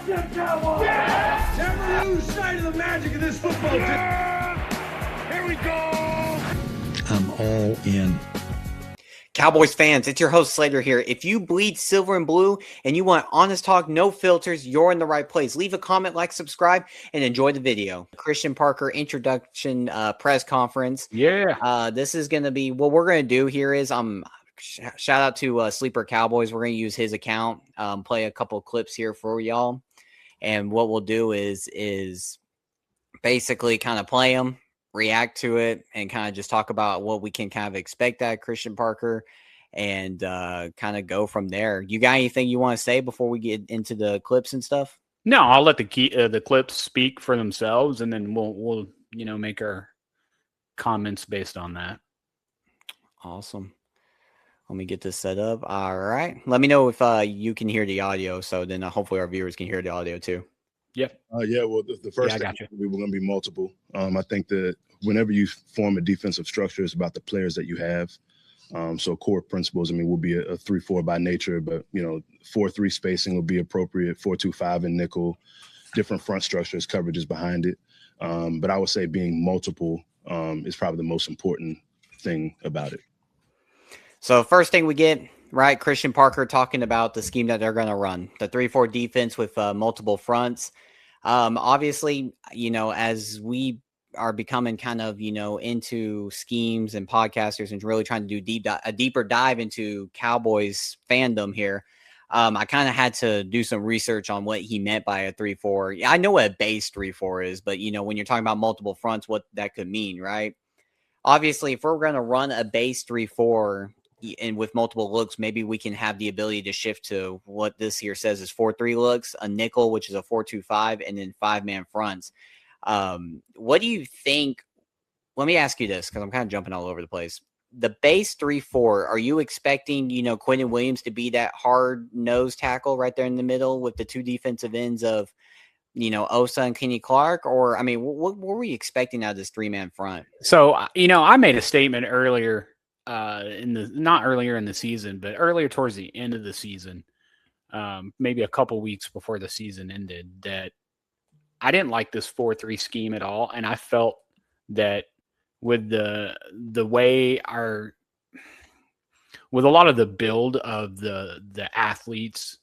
Fuck them Cowboys! Yeah! Never lose sight of the magic of this football team. Yeah! Here we go! I'm all in. Cowboys fans, it's your host Slater here. If you bleed silver and blue and you want honest talk, no filters, you're in the right place. Leave a comment, like, subscribe, and enjoy the video. Christian Parker introduction press conference. Yeah. This is going to be, what we're going to do here is, shout out to Sleeper Cowboys. We're going to use his account, play a couple of clips here for y'all. And what we'll do is basically kind of play them, react to it, and kind of just talk about what we can kind of expect at Christian Parker and kind of go from there. You got anything you want to say before we get into the clips and stuff? No, I'll let the clips speak for themselves, and then we'll make our comments based on that. Awesome. Let me get this set up. All right. Let me know if you can hear the audio, so then hopefully our viewers can hear the audio too. Yep. Well, the first thing we were going to be multiple. I think that whenever you form a defensive structure, it's about the players that you have. So core principles, will be a 3-4 by nature, but 4-3 spacing will be appropriate. 4-2-5 in nickel, different front structures, coverages behind it. But I would say being multiple is probably the most important thing about it. So first thing we get, right, Christian Parker talking about the scheme that they're going to run, the 3-4 defense with multiple fronts. Obviously, as we are becoming kind of, into schemes and podcasters and really trying to do a deeper dive into Cowboys fandom here, I kind of had to do some research on what he meant by a 3-4. I know what a base 3-4 is, but, when you're talking about multiple fronts, what that could mean, right? Obviously, if we're going to run a base 3-4, and with multiple looks, maybe we can have the ability to shift to what this here says is 4-3 looks, a nickel, which is a 4-2-5, and then 5-man fronts. What do you think? Let me ask you this, because I'm kind of jumping all over the place. The base 3-4, are you expecting, Quentin Williams to be that hard nose tackle right there in the middle with the two defensive ends of, Osa and Kenny Clark? Or, what were we expecting out of this 3-man front? So, I made a statement earlier, not earlier in the season, but earlier towards the end of the season, maybe a couple weeks before the season ended, that I didn't like this 4-3 scheme at all. And I felt that with the way with a lot of the build of the athletes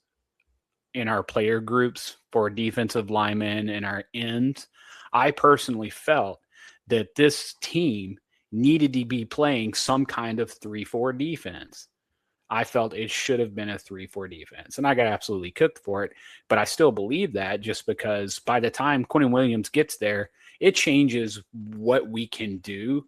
in our player groups for defensive linemen and our ends, I personally felt that this team needed to be playing some kind of 3-4 defense. I felt it should have been a 3-4 defense, and I got absolutely cooked for it. But I still believe that, just because by the time Quentin Williams gets there, it changes what we can do.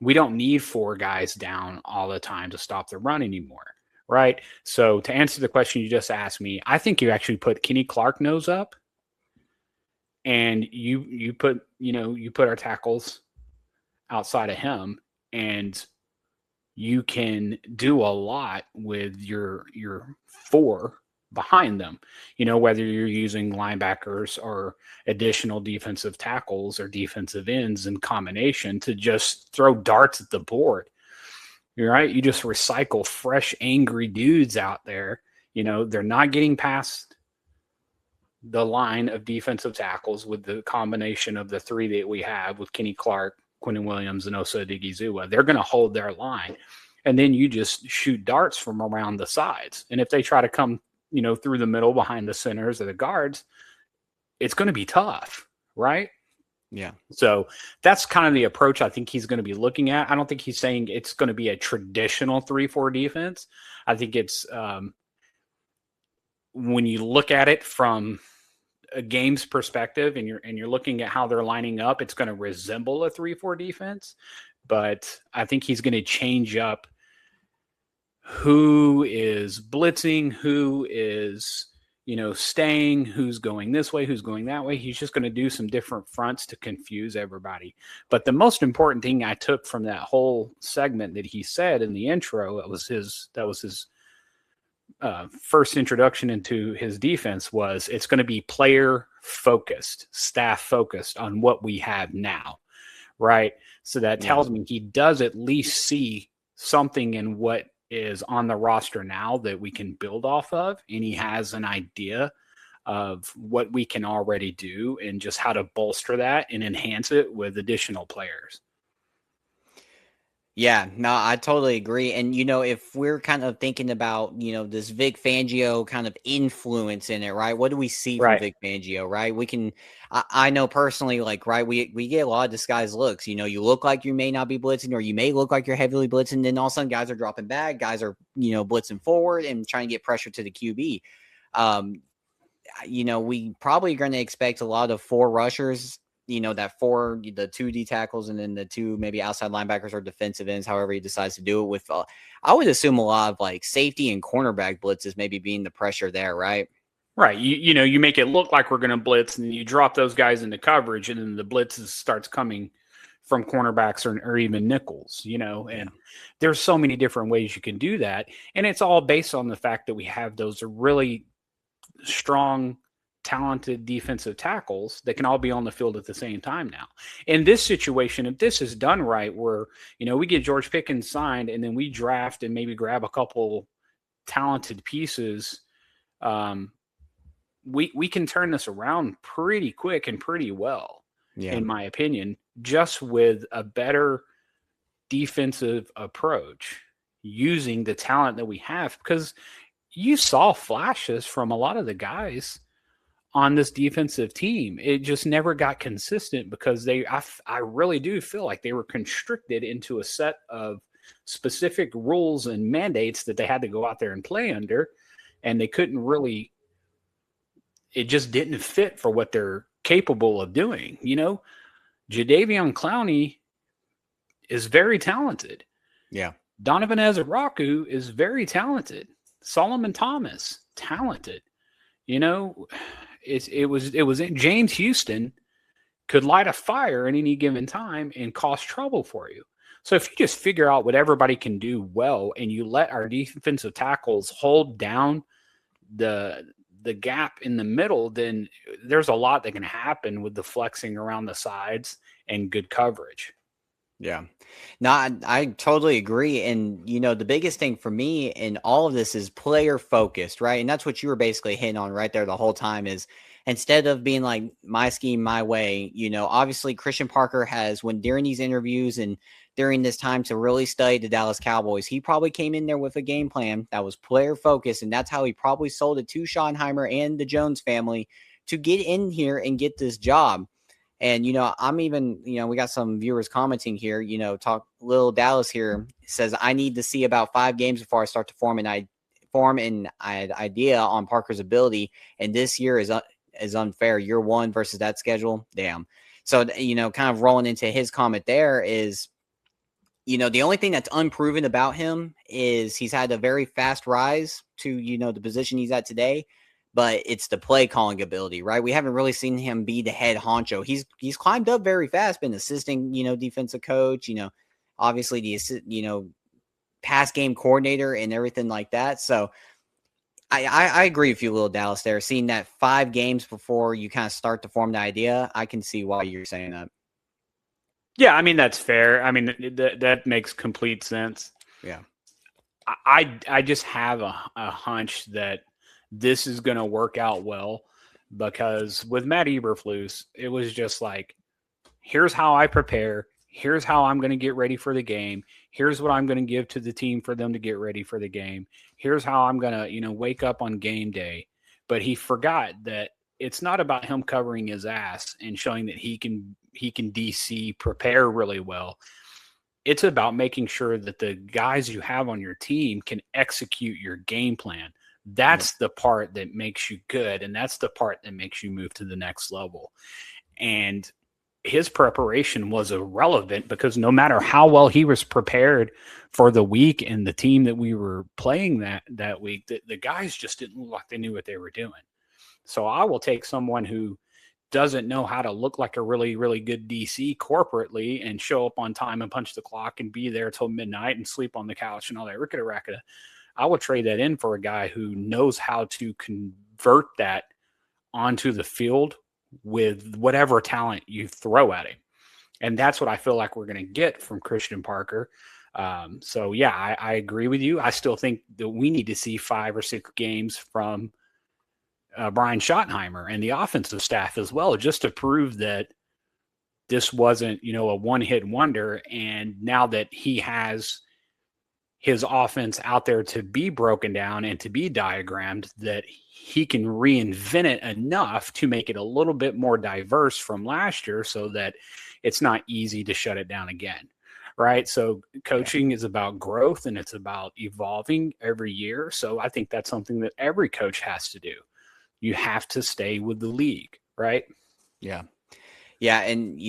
We don't need 4 guys down all the time to stop the run anymore, right? So to answer the question you just asked me, I think you actually put Kenny Clark nose up, and you put our tackles outside of him, and you can do a lot with your 4 behind them, whether you're using linebackers or additional defensive tackles or defensive ends in combination to just throw darts at the board. You're right. You just recycle fresh, angry dudes out there. They're not getting past the line of defensive tackles with the combination of the 3 that we have with Kenny Clark, Quentin Williams, and Osa Odighizuwa. They're going to hold their line. And then you just shoot darts from around the sides. And if they try to come, through the middle behind the centers or the guards, it's going to be tough, right? Yeah. So that's kind of the approach I think he's going to be looking at. I don't think he's saying it's going to be a traditional 3-4 defense. I think it's when you look at it from a game's perspective and you're looking at how they're lining up, it's going to resemble a 3-4 defense, but I think he's going to change up who is blitzing, who is, staying, who's going this way, who's going that way. He's just going to do some different fronts to confuse everybody. But the most important thing I took from that whole segment that he said in the intro, that was his first introduction into his defense, was it's going to be player focused, staff focused on what we have now, right? So that tells me he does at least see something in what is on the roster now that we can build off of, and he has an idea of what we can already do and just how to bolster that and enhance it with additional players. Yeah, no, I totally agree. And, if we're kind of thinking about, this Vic Fangio kind of influence in it, right? What do we see from Right. Vic Fangio, right? I know personally, like, right, we get a lot of disguised looks. You look like you may not be blitzing, or you may look like you're heavily blitzing. Then all of a sudden guys are dropping back, guys are, blitzing forward and trying to get pressure to the QB. We probably going to expect a lot of 4 rushers, the 2 D tackles, and then the 2 maybe outside linebackers or defensive ends, however he decides to do it with. I would assume a lot of like safety and cornerback blitzes maybe being the pressure there, right? Right. You make it look like we're going to blitz, and you drop those guys into coverage, and then the blitzes starts coming from cornerbacks or even nickels, and there's so many different ways you can do that. And it's all based on the fact that we have those really strong, talented defensive tackles that can all be on the field at the same time now. In this situation, if this is done right, where, we get George Pickens signed and then we draft and maybe grab a couple talented pieces, we can turn this around pretty quick and pretty well, in my opinion, just with a better defensive approach using the talent that we have, because you saw flashes from a lot of the guys on this defensive team. It just never got consistent because I really do feel like they were constricted into a set of specific rules and mandates that they had to go out there and play under, and they couldn't really, it just didn't fit for what they're capable of doing. Jadeveon Clowney is very talented. Yeah. Donovan Ezeraku is very talented. Solomon Thomas, talented. It was James Houston could light a fire at any given time and cause trouble for you. So if you just figure out what everybody can do well, and you let our defensive tackles hold down the gap in the middle, then there's a lot that can happen with the flexing around the sides and good coverage. Yeah. No, I totally agree. And, the biggest thing for me in all of this is player focused, right? And that's what you were basically hitting on right there the whole time, is instead of being like my scheme, my way, obviously Christian Parker has, during these interviews and during this time to really study the Dallas Cowboys, he probably came in there with a game plan that was player focused. And that's how he probably sold it to Schottenheimer and the Jones family to get in here and get this job. And, I'm even, we got some viewers commenting here, talk Lil Dallas here says, I need to see about 5 games before I start to form an idea on Parker's ability. And this year is unfair. Year 1 versus that schedule. Damn. So, kind of rolling into his comment there is, the only thing that's unproven about him is he's had a very fast rise to, the position he's at today. But it's the play calling ability, right? We haven't really seen him be the head honcho. He's climbed up very fast, been assisting, defensive coach, obviously the pass game coordinator and everything like that. So I agree with you, Lil Dallas there. Seeing that 5 games before you kind of start to form the idea, I can see why you're saying that. Yeah, I mean, that's fair. I mean, that makes complete sense. Yeah. I just have a hunch that this is going to work out well, because with Matt Eberflus, it was just like, here's how I prepare. Here's how I'm going to get ready for the game. Here's what I'm going to give to the team for them to get ready for the game. Here's how I'm going to, wake up on game day. But he forgot that it's not about him covering his ass and showing that he can DC prepare really well. It's about making sure that the guys you have on your team can execute your game plan. That's the part that makes you good, and that's the part that makes you move to the next level. And his preparation was irrelevant, because no matter how well he was prepared for the week and the team that we were playing that week, the guys just didn't look like they knew what they were doing. So I will take someone who doesn't know how to look like a really, really good DC corporately and show up on time and punch the clock and be there till midnight and sleep on the couch and all that rickety-rackety. I would trade that in for a guy who knows how to convert that onto the field with whatever talent you throw at him. And that's what I feel like we're going to get from Christian Parker. So, yeah, I agree with you. I still think that we need to see 5 or 6 games from Brian Schottenheimer and the offensive staff as well, just to prove that this wasn't, a one-hit wonder. And now that he has his offense out there to be broken down and to be diagrammed, that he can reinvent it enough to make it a little bit more diverse from last year so that it's not easy to shut it down again. Right. So coaching is about growth and it's about evolving every year. So I think that's something that every coach has to do. You have to stay with the league. Right. Yeah. Yeah, and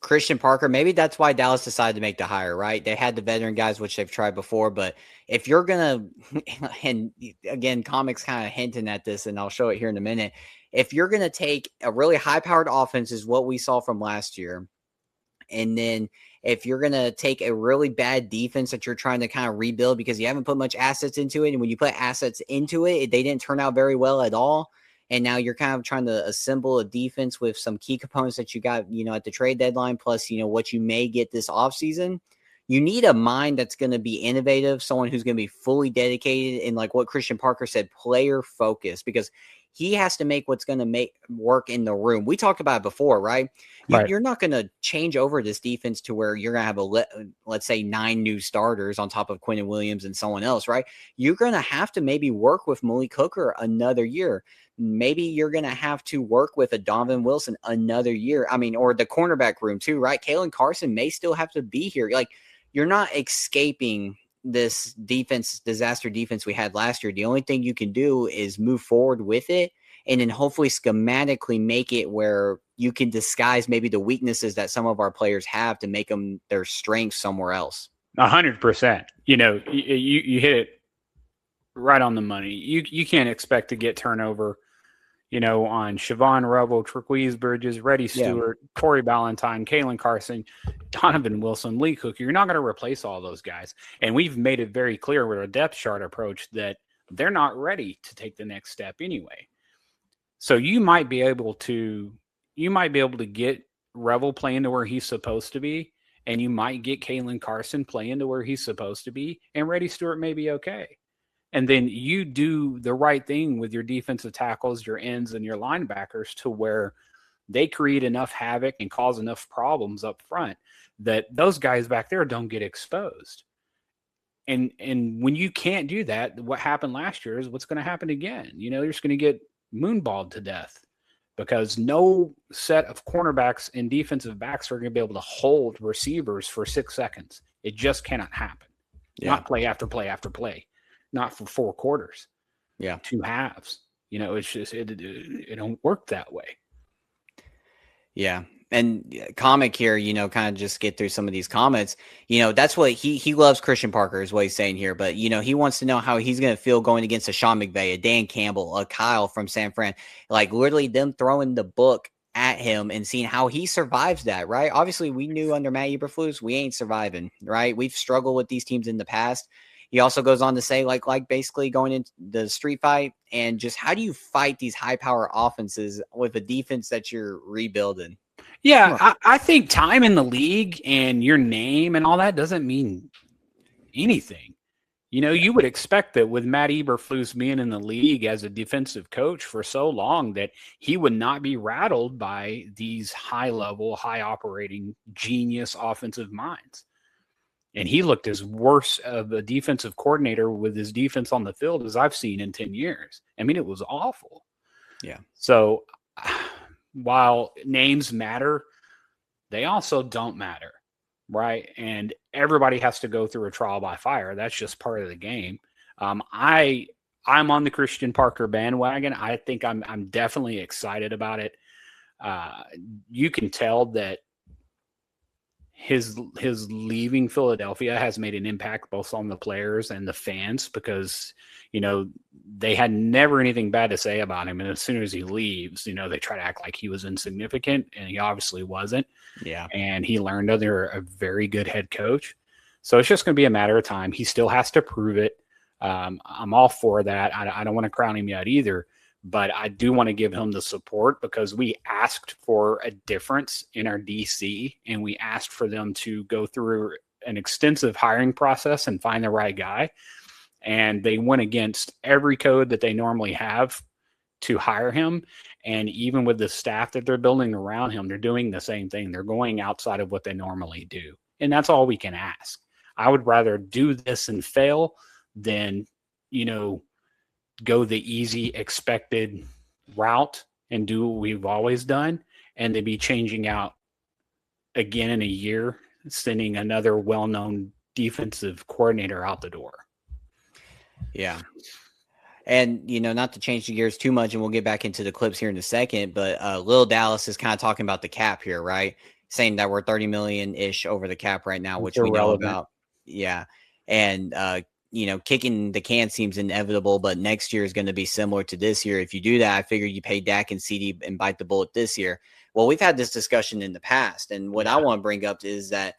Christian Parker, maybe that's why Dallas decided to make the hire, right? They had the veteran guys, which they've tried before, but if you're gonna, and again, comics kind of hinting at this, and I'll show it here in a minute. If you're gonna take a really high-powered offense, is what we saw from last year, and then if you're gonna take a really bad defense that you're trying to kind of rebuild because you haven't put much assets into it, and when you put assets into it, they didn't turn out very well at all. And now you're kind of trying to assemble a defense with some key components that you got, at the trade deadline, plus, what you may get this offseason. You need a mind that's going to be innovative, someone who's going to be fully dedicated and, like what Christian Parker said, player focused, because he has to make what's going to make work in the room. We talked about it before, right? You're not going to change over this defense to where you're going to have let's say 9 new starters on top of Quentin Williams and someone else, right? You're going to have to maybe work with Malik Hooker another year. Maybe you're going to have to work with a Donovan Wilson another year. I mean, or the cornerback room too, right? Kalen Carson may still have to be here. Like, you're not escaping this disaster defense we had last year. The only thing you can do is move forward with it and then hopefully schematically make it where you can disguise maybe the weaknesses that some of our players have to make them their strengths somewhere else. 100%. You hit it right on the money. You can't expect to get turnover, on Siobhan Revel, Traquise Bridges, Reddy Stewart, Corey Ballantyne, Kalen Carson, Donovan Wilson, Lee Cook. You're not going to replace all those guys. And we've made it very clear with our depth chart approach that they're not ready to take the next step anyway. So you might be able to get Revel playing to where he's supposed to be, and you might get Kalen Carson playing to where he's supposed to be, and Reddy Stewart may be okay. And then you do the right thing with your defensive tackles, your ends, and your linebackers to where they create enough havoc and cause enough problems up front that those guys back there don't get exposed. And when you can't do that, what happened last year is what's going to happen again. You're just going to get moonballed to death because no set of cornerbacks and defensive backs are going to be able to hold receivers for 6 seconds. It just cannot happen. Not play after play after play. Not for 4 quarters. 2 halves. It's just, it don't work that way. Yeah. And comic here, kind of just get through some of these comments. That's what he loves Christian Parker is what he's saying here. But, he wants to know how he's going to feel going against a Sean McVay, a Dan Campbell, a Kyle from San Fran. Like, literally them throwing the book at him and seeing how he survives that, right? Obviously, we knew under Matt Eberflus, we ain't surviving, right? We've struggled with these teams in the past. He also goes on to say, like basically going into the street fight and just how do you fight these high power offenses with a defense that you're rebuilding? Yeah, I think time in the league and your name and all that doesn't mean anything. You would expect that with Matt Eberflus being in the league as a defensive coach for so long that he would not be rattled by these high level, high operating, genius offensive minds. And he looked as worse of a defensive coordinator with his defense on the field as I've seen in 10 years. I mean, it was awful. Yeah. So while names matter, they also don't matter, right? And everybody has to go through a trial by fire. That's just part of the game. I'm on the Christian Parker bandwagon. I think I'm definitely excited about it. You can tell that his leaving Philadelphia has made an impact both on the players and the fans because, they had never anything bad to say about him. And as soon as he leaves, they try to act like he was insignificant and he obviously wasn't. Yeah. And he learned under a very good head coach. So it's just going to be a matter of time. He still has to prove it. I'm all for that. I don't want to crown him yet either. But I do want to give him the support because we asked for a difference in our DC and we asked for them to go through an extensive hiring process and find the right guy. And they went against every code that they normally have to hire him. And even with the staff that they're building around him, they're doing the same thing. They're going outside of what they normally do. And that's all we can ask. I would rather do this and fail than, go the easy expected route and do what we've always done, and to be changing out again in a year, sending another well-known defensive coordinator out the door. Yeah. And, not to change the gears too much, and we'll get back into the clips here in a second, but Lil Dallas is kind of talking about the cap here, right? Saying that we're 30 million-ish over the cap right now, which we know about. Yeah. And, kicking the can seems inevitable, but next year is going to be similar to this year. If you do that, I figure you pay Dak and CD and bite the bullet this year. Well, we've had this discussion in the past, and what I want to bring up is that,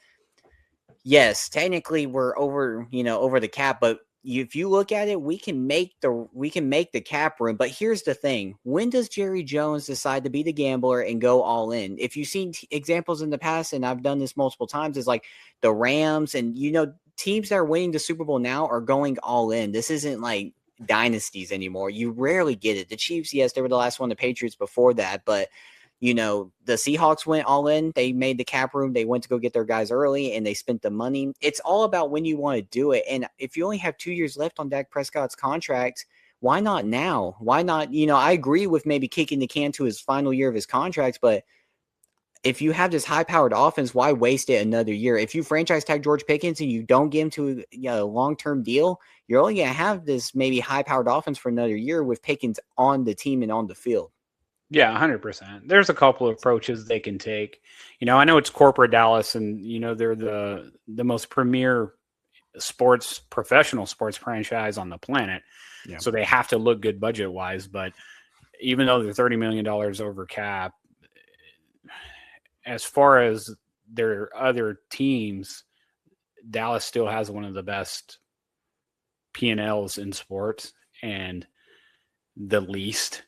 yes, technically we're over the cap, but if you look at it, we can make the cap room. But here's the thing: when does Jerry Jones decide to be the gambler and go all in? If you've seen examples in the past, and I've done this multiple times, is like the Rams and teams that are winning the Super Bowl now are going all in. This isn't like dynasties anymore. You rarely get it. The Chiefs, yes, they were the last one. The Patriots before that, but the Seahawks went all in. They made the cap room. They went to go get their guys early, and they spent the money. It's all about when you want to do it. And if you only have 2 years left on Dak Prescott's contract, why not now? Why not? I agree with maybe kicking the can to his final year of his contract, but if you have this high-powered offense, why waste it another year? If you franchise tag George Pickens and you don't give him to a long-term deal, you're only going to have this maybe high-powered offense for another year with Pickens on the team and on the field. Yeah, 100%. There's a couple of approaches they can take. I know it's corporate Dallas, and they're the most premier professional sports franchise on the planet. Yeah. So they have to look good budget-wise. But even though they're $30 million over cap, as far as their other teams, Dallas still has one of the best P&Ls in sports and the least,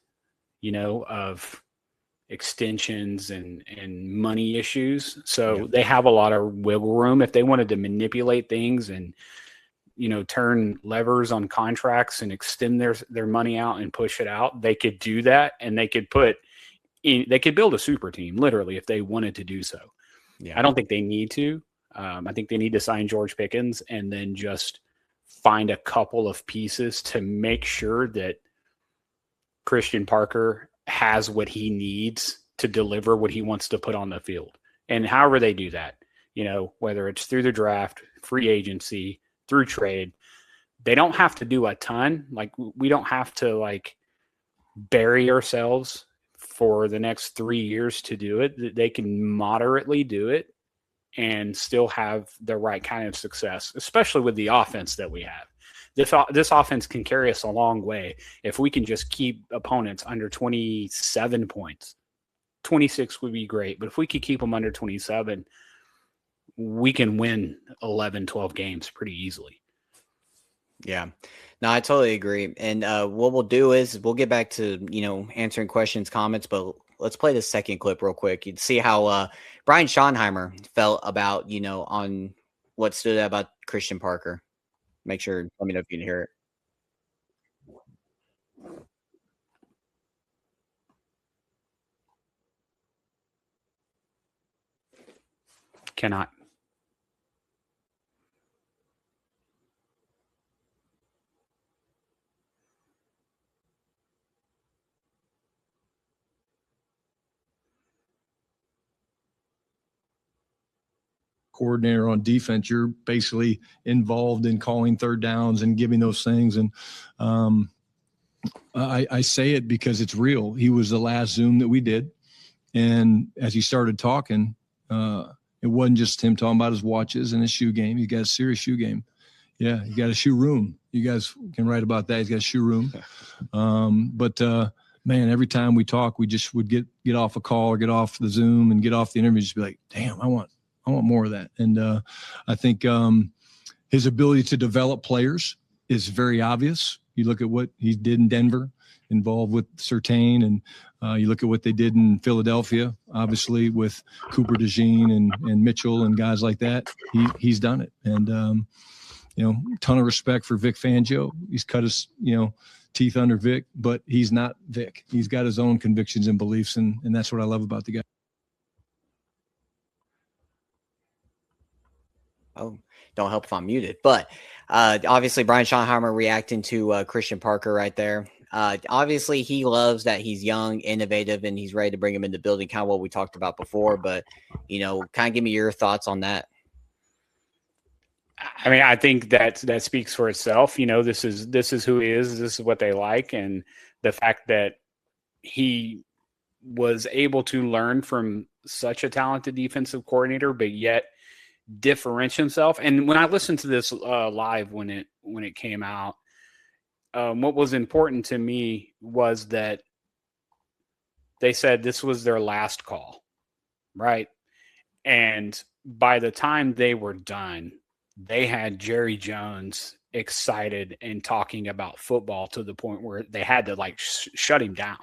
of extensions and money issues. So they have a lot of wiggle room if they wanted to manipulate things and, turn levers on contracts and extend their money out and push it out. They could do that, and they could build a super team literally if they wanted to do so. Yeah. I don't think they need to. I think they need to sign George Pickens and then just find a couple of pieces to make sure that Christian Parker has what he needs to deliver what he wants to put on the field. And however they do that, whether it's through the draft, free agency, through trade, they don't have to do a ton. Like, we don't have to bury ourselves for the next 3 years to do it. They can moderately do it and still have the right kind of success, especially with the offense that we have. This offense can carry us a long way if we can just keep opponents under 27 points. 26 would be great, but if we could keep them under 27, we can win 11, 12 games pretty easily. Yeah, no, I totally agree. And what we'll do is we'll get back to, answering questions, comments, but let's play the second clip real quick. You'd see how Brian Schottenheimer felt about, on what stood out about Christian Parker. Make sure, let me know if you can hear it. Cannot. Coordinator on defense, you're basically involved in calling third downs and giving those things. And I say it because it's real. He was the last Zoom that we did. And as he started talking, it wasn't just him talking about his watches and his shoe game. He got a serious shoe game. Yeah, he got a shoe room. You guys can write about that. He's got a shoe room. Man, every time we talk, we just would get off a call or get off the Zoom and get off the interview, just be like, damn, I want more of that. And I think his ability to develop players is very obvious. You look at what he did in Denver, involved with Surtain, and you look at what they did in Philadelphia, obviously with Cooper DeJean and Mitchell and guys like that. He's done it. And, ton of respect for Vic Fangio. He's cut us, teeth under Vic, but he's not Vic. He's got his own convictions and beliefs, and that's what I love about the guy. Oh, don't help if I'm muted. But obviously, Brian Schottenheimer reacting to Christian Parker right there. Obviously, he loves that he's young, innovative, and he's ready to bring him in the building, kind of what we talked about before. But, kind of give me your thoughts on that. I mean, I think that speaks for itself. This is who he is. This is what they like. And the fact that he was able to learn from such a talented defensive coordinator, but yet differentiate himself. And when I listened to this live when it came out, what was important to me was that they said this was their last call, right? And by the time they were done, they had Jerry Jones excited and talking about football to the point where they had to shut him down.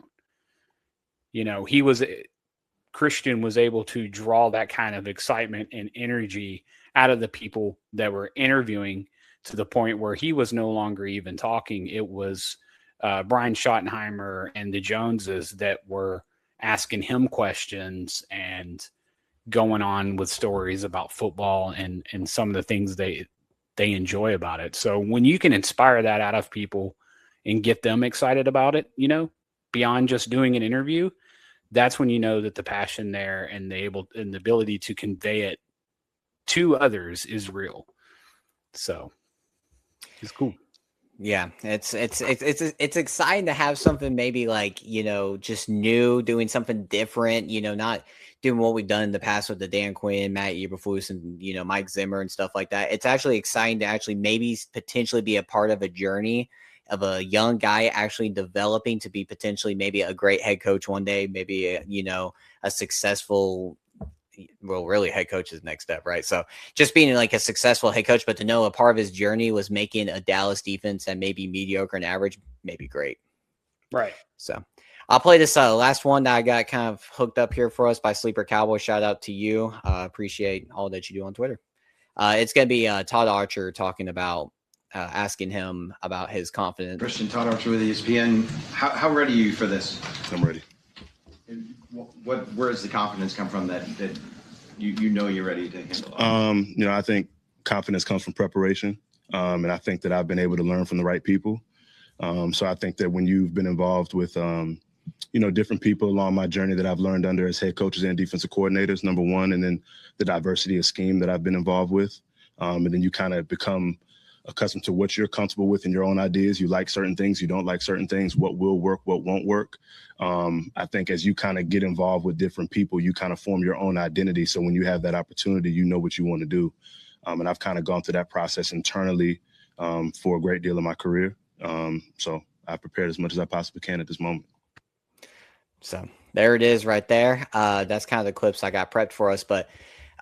Christian was able to draw that kind of excitement and energy out of the people that were interviewing to the point where he was no longer even talking. It was Brian Schottenheimer and the Joneses that were asking him questions and going on with stories about football and some of the things they enjoy about it. So when you can inspire that out of people and get them excited about it, beyond just doing an interview, that's when you know that the passion there and the ability to convey it to others is real. So it's cool. Yeah, it's exciting to have something maybe just new, doing something different, not doing what we've done in the past with the Dan Quinn, Matt Eberflus, and, Mike Zimmer and stuff like that. It's actually exciting to actually maybe potentially be a part of a journey of a young guy actually developing to be potentially maybe a great head coach one day, maybe, a successful, well, really head coach is the next step, right? So just being a successful head coach, but to know a part of his journey was making a Dallas defense that maybe mediocre and average, maybe great. Right. So I'll play this last one that I got kind of hooked up here for us by Sleeper Cowboy. Shout out to you. Appreciate all that you do on Twitter. It's going to be Todd Archer talking about asking him about his confidence. Christian, Todd Archer with ESPN. How ready are you for this? I'm ready. Where does the confidence come from that you're ready to handle? I think confidence comes from preparation, and I think that I've been able to learn from the right people. So I think that when you've been involved with, different people along my journey that I've learned under as head coaches and defensive coordinators, number one, and then the diversity of scheme that I've been involved with, and then you kind of become accustomed to what you're comfortable with in your own ideas. You like certain things, you don't like certain things, what will work, what won't work. I think as you kind of get involved with different people, you kind of form your own identity. So when you have that opportunity, you know what you want to do. And I've kind of gone through that process internally for a great deal of my career. So I've prepared as much as I possibly can at this moment. So there it is right there. That's kind of the clips I got prepped for us, but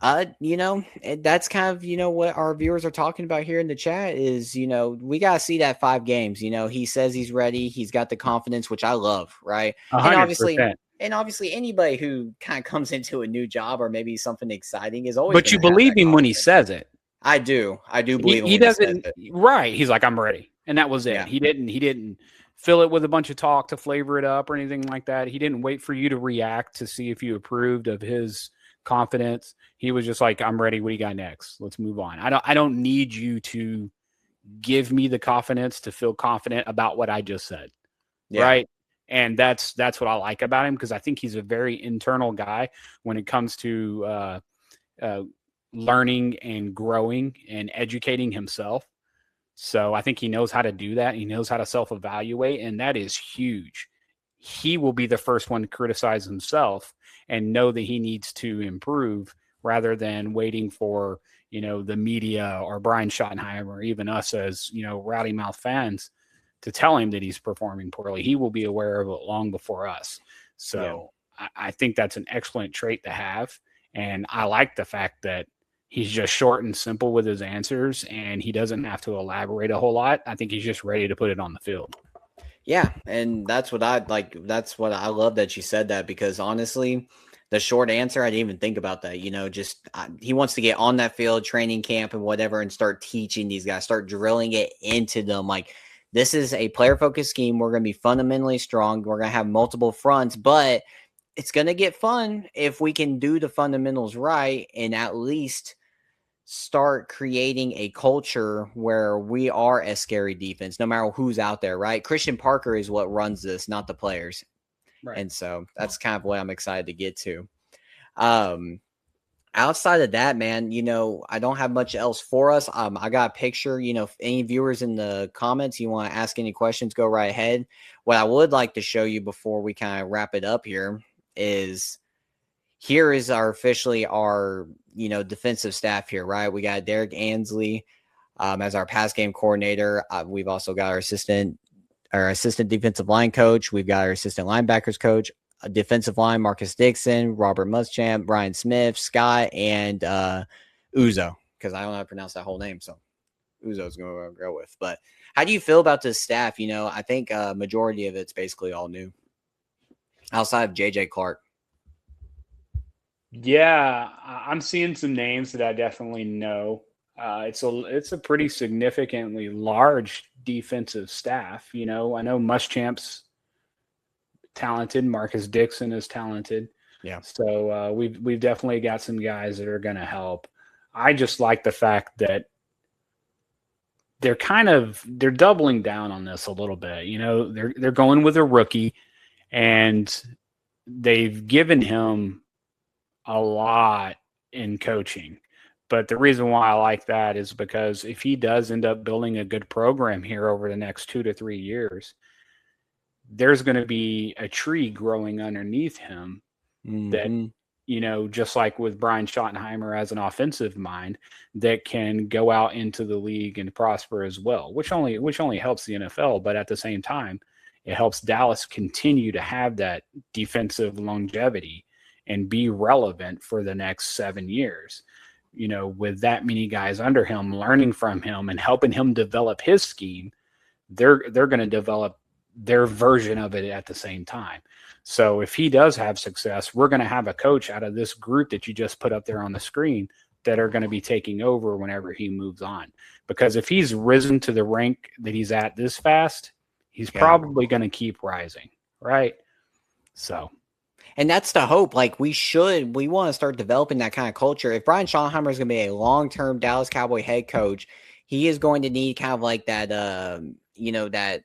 that's kind of, what our viewers are talking about here in the chat is, we got to see that 5 games. He says he's ready. He's got the confidence, which I love. Right. 100%. And obviously anybody who kind of comes into a new job or maybe something exciting is always. But you believe him when he says it. I do believe he doesn't. Right. He's like, I'm ready. And that was it. Yeah. He didn't fill it with a bunch of talk to flavor it up or anything like that. He didn't wait for you to react to see if you approved of his confidence. He was just like, I'm ready. What do you got next? Let's move on. I don't need you to give me the confidence to feel confident about what I just said. Yeah. Right. And that's what I like about him, because I think he's a very internal guy when it comes to learning and growing and educating himself. So I think he knows how to do that. He knows how to self-evaluate, and that is huge. He will be the first one to criticize himself and know that he needs to improve, rather than waiting for, the media or Brian Schottenheimer or even us as, rowdy mouth fans to tell him that he's performing poorly. He will be aware of it long before us. So yeah. I think that's an excellent trait to have. And I like the fact that he's just short and simple with his answers, and he doesn't have to elaborate a whole lot. I think he's just ready to put it on the field. Yeah, and that's what I like. That's what I love that you said that, because honestly, the short answer, I didn't even think about that. He wants to get on that field, training camp and whatever, and start teaching these guys, start drilling it into them. Like, this is a player-focused scheme. We're going to be fundamentally strong. We're going to have multiple fronts, but it's going to get fun if we can do the fundamentals right and at least start creating a culture where we are a scary defense, no matter who's out there, right? Christian Parker is what runs this, not the players. Right. And so that's kind of what I'm excited to get to. Outside of that, man, I don't have much else for us. I got a picture, if any viewers in the comments, you want to ask any questions, go right ahead. What I would like to show you before we kind of wrap it up here is officially our defensive staff here, right? We got Derek Ansley as our pass game coordinator. We've also got our assistant defensive line coach. We've got our assistant linebackers coach, a defensive line, Marcus Dixon, Robert Muschamp, Brian Smith, Scott, and Uzo, because I don't know how to pronounce that whole name, so Uzo's going to go with. But how do you feel about this staff? I think majority of it's basically all new, outside of JJ Clark. Yeah, I'm seeing some names that I definitely know. It's a pretty significantly large defensive staff. I know Muschamp's talented. Marcus Dixon is talented. Yeah. So we've definitely got some guys that are going to help. I just like the fact that they're doubling down on this a little bit. They're going with a rookie, and they've given him a lot in coaching. But the reason why I like that is because if he does end up building a good program here over the next 2 to 3 years, there's going to be a tree growing underneath him that, just like with Brian Schottenheimer as an offensive mind, that can go out into the league and prosper as well, which only helps the NFL. But at the same time, it helps Dallas continue to have that defensive longevity and be relevant for the next 7 years. With that many guys under him, learning from him and helping him develop his scheme, they're going to develop their version of it at the same time. So if he does have success, we're going to have a coach out of this group that you just put up there on the screen that are going to be taking over whenever he moves on. Because if he's risen to the rank that he's at this fast, he's probably going to keep rising, right? So. And that's the hope. Like we want to start developing that kind of culture. If Brian Schottenheimer is going to be a long-term Dallas Cowboy head coach, he is going to need kind of like that, that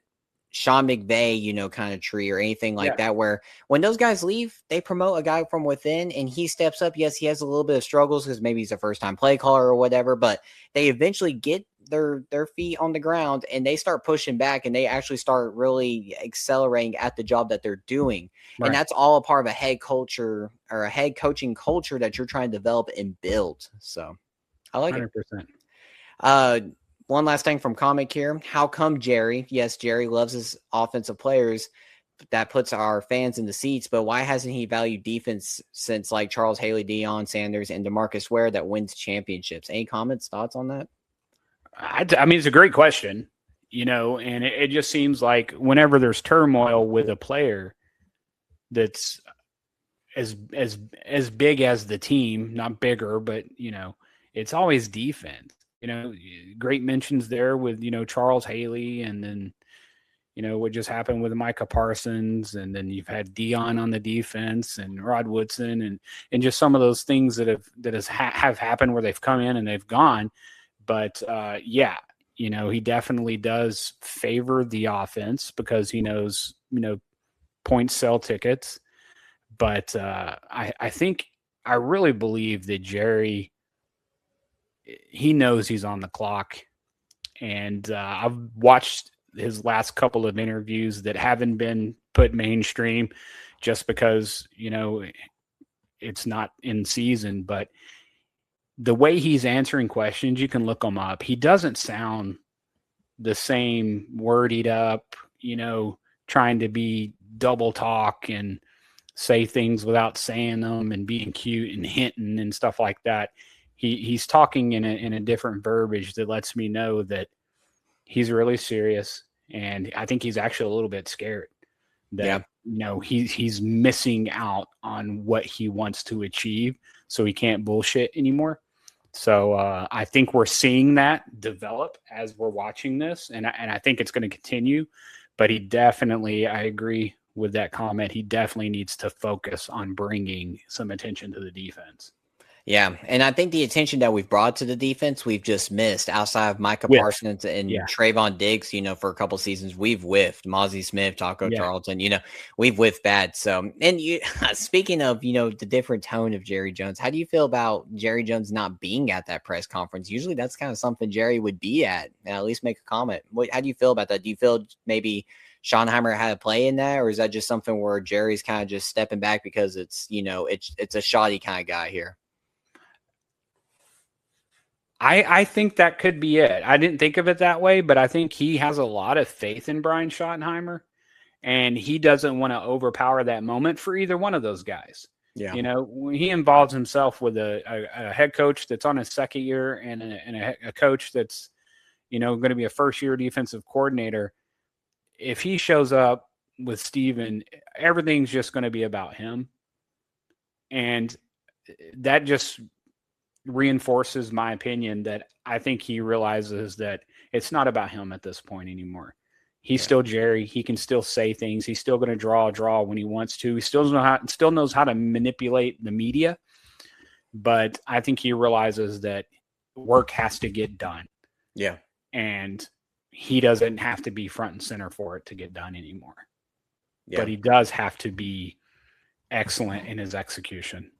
Sean McVay, kind of tree or anything like that, where when those guys leave, they promote a guy from within and he steps up. Yes, he has a little bit of struggles because maybe he's a first-time play caller or whatever, but they eventually get their feet on the ground and they start pushing back and they actually start really accelerating at the job that they're doing. Right. And that's all a part of a head culture or a head coaching culture that you're trying to develop and build. So I like 100%. it. One last thing from comic here. How come Jerry loves his offensive players. That puts our fans in the seats, but why hasn't he valued defense since like Charles Haley, Deion Sanders, and DeMarcus Ware that wins championships? Any comments, thoughts on that? I mean, it's a great question, and it just seems like whenever there's turmoil with a player that's as big as the team, not bigger, but, it's always defense. Great mentions there with, Charles Haley, and then, what just happened with Micah Parsons, and then you've had Deion on the defense and Rod Woodson and just some of those things that have happened where they've come in and they've gone. But he definitely does favor the offense because he knows, points sell tickets. But I really believe that Jerry, he knows he's on the clock. And I've watched his last couple of interviews that haven't been put mainstream just because, it's not in season, but the way he's answering questions, you can look them up. He doesn't sound the same wordied up, trying to be double talk and say things without saying them and being cute and hinting and stuff like that. He's talking in a different verbiage that lets me know that he's really serious. And I think he's actually a little bit scared that, he's missing out on what he wants to achieve. So he can't bullshit anymore. So I think we're seeing that develop as we're watching this, and I think it's going to continue. But he definitely, I agree with that comment. He definitely needs to focus on bringing some attention to the defense. Yeah, and I think the attention that we've brought to the defense, we've just missed. Outside of Micah Parsons and Trayvon Diggs, for a couple seasons, we've whiffed. Mozzie Smith, Taco Charlton, we've whiffed bad. So, and speaking of, the different tone of Jerry Jones, how do you feel about Jerry Jones not being at that press conference? Usually that's kind of something Jerry would be at and at least make a comment. How do you feel about that? Do you feel maybe Schottenheimer had a play in that, or is that just something where Jerry's kind of just stepping back because it's, it's a shoddy kind of guy here? I think that could be it. I didn't think of it that way, but I think he has a lot of faith in Brian Schottenheimer, and he doesn't want to overpower that moment for either one of those guys. Yeah. When he involves himself with a head coach that's on his second year and a coach that's, going to be a first-year defensive coordinator, if he shows up with Steven, everything's just going to be about him. And that just reinforces my opinion that I think he realizes that it's not about him at this point anymore. He's still Jerry. He can still say things. He's still going to draw when he wants to. He still knows how to manipulate the media. But I think he realizes that work has to get done. Yeah. And he doesn't have to be front and center for it to get done anymore. Yeah. But he does have to be excellent in his execution.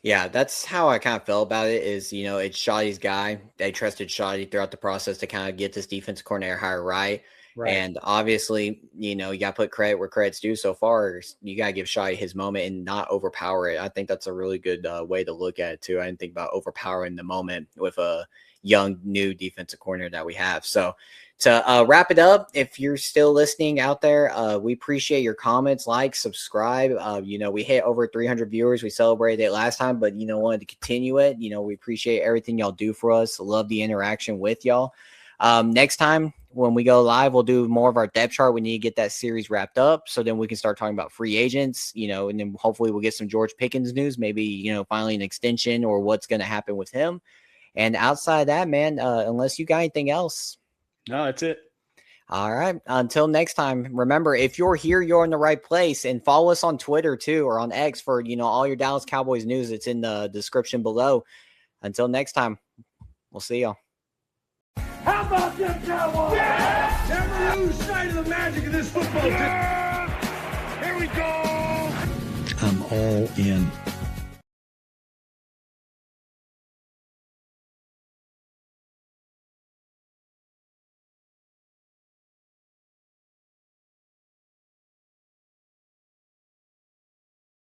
Yeah, that's how I kind of felt about it is, it's Shoddy's guy. They trusted Shoddy throughout the process to kind of get this defensive coordinator hire right. And obviously, you got to put credit where credit's due so far. You got to give Shoddy his moment and not overpower it. I think that's a really good way to look at it, too. I didn't think about overpowering the moment with a young, new defensive coordinator that we have. So, to wrap it up, if you're still listening out there, we appreciate your comments, subscribe. We hit over 300 viewers. We celebrated it last time, but, wanted to continue it. We appreciate everything y'all do for us. Love the interaction with y'all. Next time when we go live, we'll do more of our depth chart. We need to get that series wrapped up so then we can start talking about free agents, and then hopefully we'll get some George Pickens news, maybe, finally an extension or what's going to happen with him. And outside of that, man, unless you got anything else. No, that's it. All right. Until next time, remember, if you're here, you're in the right place. And follow us on Twitter, too, or on X for, all your Dallas Cowboys news. It's in the description below. Until next time, we'll see y'all. How about them Cowboys? Yeah! Never lose sight of the magic of this football team. Yeah! Here we go! I'm all in.